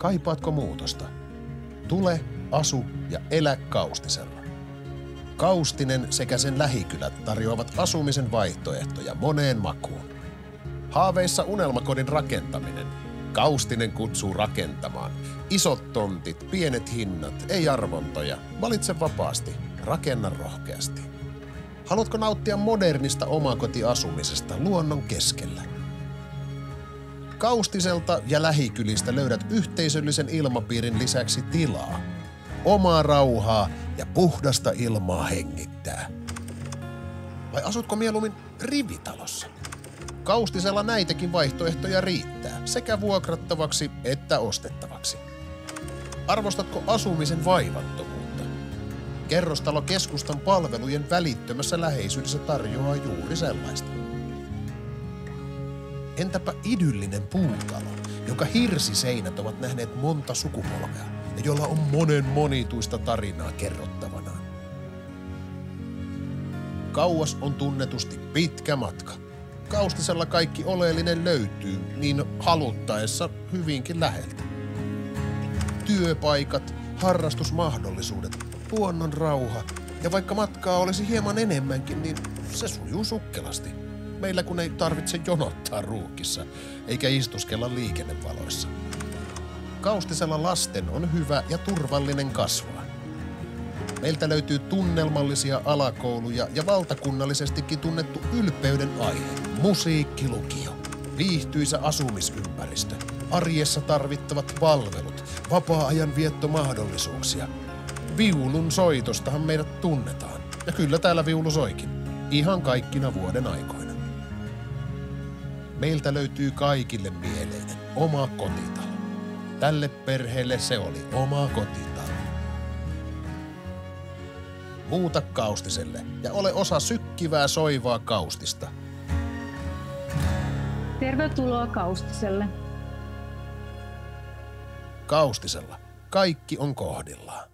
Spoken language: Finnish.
Kaipaatko muutosta? Tule, asu ja elä Kaustisella. Kaustinen sekä sen lähikylät tarjoavat asumisen vaihtoehtoja moneen makuun. Haaveissa unelmakodin rakentaminen. Kaustinen kutsuu rakentamaan. Isot tontit, pienet hinnat, ei arvontoja. Valitse vapaasti, rakenna rohkeasti. Haluatko nauttia modernista omakotiasumisesta luonnon keskellä? Kaustiselta ja lähikylistä löydät yhteisöllisen ilmapiirin lisäksi tilaa, omaa rauhaa ja puhdasta ilmaa hengittää. Vai asutko mieluummin rivitalossa? Kaustisella näitäkin vaihtoehtoja riittää, sekä vuokrattavaksi että ostettavaksi. Arvostatko asumisen vaivattomuutta? Kerrostalo keskustan palvelujen välittömässä läheisyydessä tarjoaa juuri sellaista. Entäpä idyllinen puutalo, jonka hirsiseinät ovat nähneet monta sukupolvea ja jolla on monen monituista tarinaa kerrottavanaan? Kauas on tunnetusti pitkä matka. Kaustisella kaikki oleellinen löytyy niin haluttaessa hyvinkin läheltä. Työpaikat, harrastusmahdollisuudet, luonnon rauha ja vaikka matkaa olisi hieman enemmänkin, niin se sujuu sukkelasti. Meillä kun ei tarvitse jonottaa ruuhkissa eikä istuskella liikennevaloissa. Kaustisella lasten on hyvä ja turvallinen kasvaa. Meiltä löytyy tunnelmallisia alakouluja ja valtakunnallisestikin tunnettu ylpeyden aihe. Musiikkilukio, viihtyisä asumisympäristö, arjessa tarvittavat palvelut, vapaa-ajan viettomahdollisuuksia. Viulun soitostahan meidät tunnetaan. Ja kyllä täällä viulu soikin. Ihan kaikkina vuoden aikoina. Meiltä löytyy kaikille mieleinen oma kotitalo. Tälle perheelle se oli oma kotitalo. Muuta Kaustiselle ja ole osa sykkivää soivaa Kaustista. Tervetuloa Kaustiselle. Kaustisella kaikki on kohdillaan.